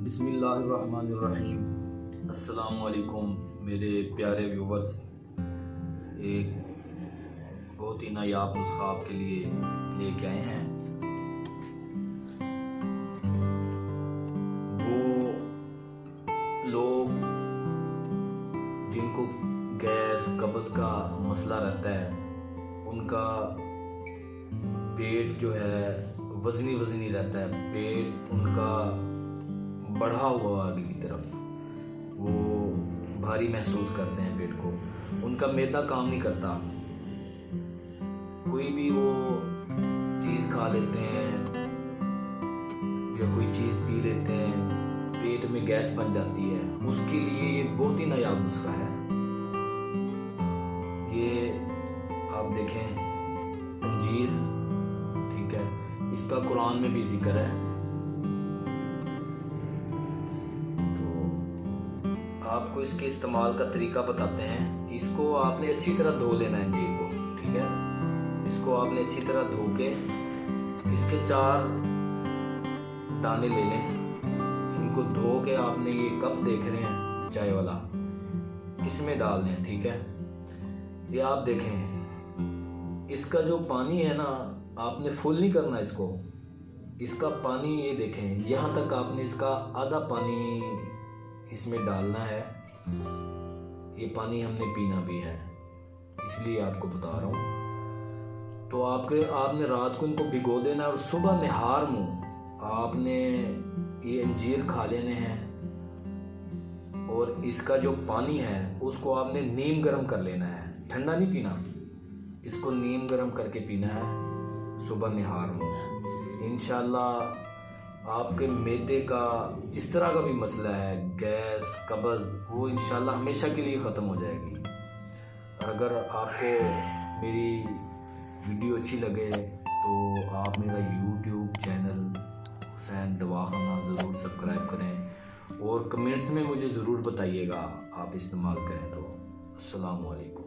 बिस्मिल्लाहिर्रहमानिर्रहीम। अस्सलामुअलैकुम मेरे प्यारे व्यूवर्स। एक बहुत ही नायाब नुस्खा आपके लिए लेके आए हैं। वो लोग जिनको गैस कब्ज़ का मसला रहता है, उनका पेट जो है वज़नी वज़नी रहता है, पेट उनका बढ़ा हुआ आगे की तरफ, वो भारी महसूस करते हैं पेट को, उनका मैदा काम नहीं करता, कोई भी वो चीज़ खा लेते हैं या कोई चीज़ पी लेते हैं, पेट में गैस बन जाती है, उसके लिए ये बहुत ही नायाब नुस्खा है। ये आप देखें, अंजीर, ठीक है, इसका कुरान में भी जिक्र है। आपको इसके इस्तेमाल का तरीका बताते हैं। इसको आपने अच्छी तरह धो लेना है अंजीर को, ठीक है। इसको आपने अच्छी तरह धो के इसके 4 दाने ले लें। इनको धो के आपने ये कप देख रहे हैं चाय वाला, इसमें डाल दें, ठीक है। ये आप देखें, इसका जो पानी है ना, आपने फुल नहीं करना इसको। इसका पानी ये देखें, यहाँ तक आपने इसका आधा पानी इसमें डालना है। ये पानी हमने पीना भी है, इसलिए आपको बता रहा हूँ। तो आपने रात को इनको भिगो देना और सुबह निहार मुँह आपने ये अंजीर खा लेने हैं। और इसका जो पानी है उसको आपने नीम गर्म कर लेना है, ठंडा नहीं पीना। इसको नीम गर्म करके पीना है सुबह निहार मुँह। इंशाल्लाह आपके मैदे का जिस तरह का भी मसला है, गैस कब्ज़, वो इंशाल्लाह हमेशा के लिए ख़त्म हो जाएगी। और अगर आपको मेरी वीडियो अच्छी लगे तो आप मेरा यूट्यूब चैनल हुसैन दवाखाना ज़रूर सब्सक्राइब करें और कमेंट्स में मुझे ज़रूर बताइएगा आप इस्तेमाल करें तो। अस्सलामु अलैकुम।